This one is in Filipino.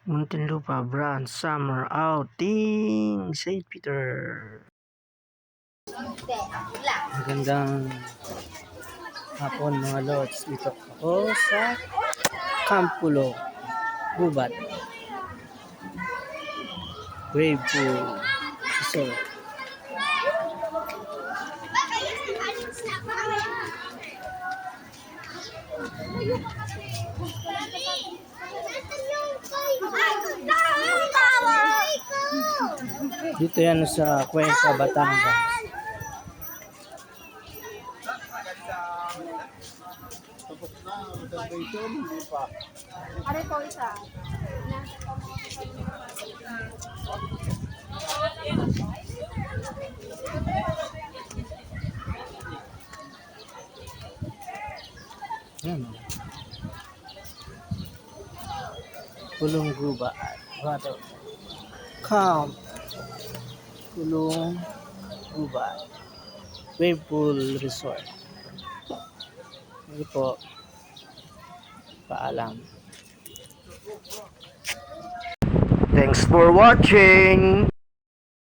Muntinlupa Brand Summer Outing St. Peter. Magandang hapon mga lods. Dito ako sa Campulo, Gubat, Wave Pool Resort. Dito yan sa Cuenca, Batangas. Are po isa. Yan. Pulong Gubat. Water. Camp. Pulong Gubat. Wave Pool Resort. Hindi po. Paalam. Thanks for watching.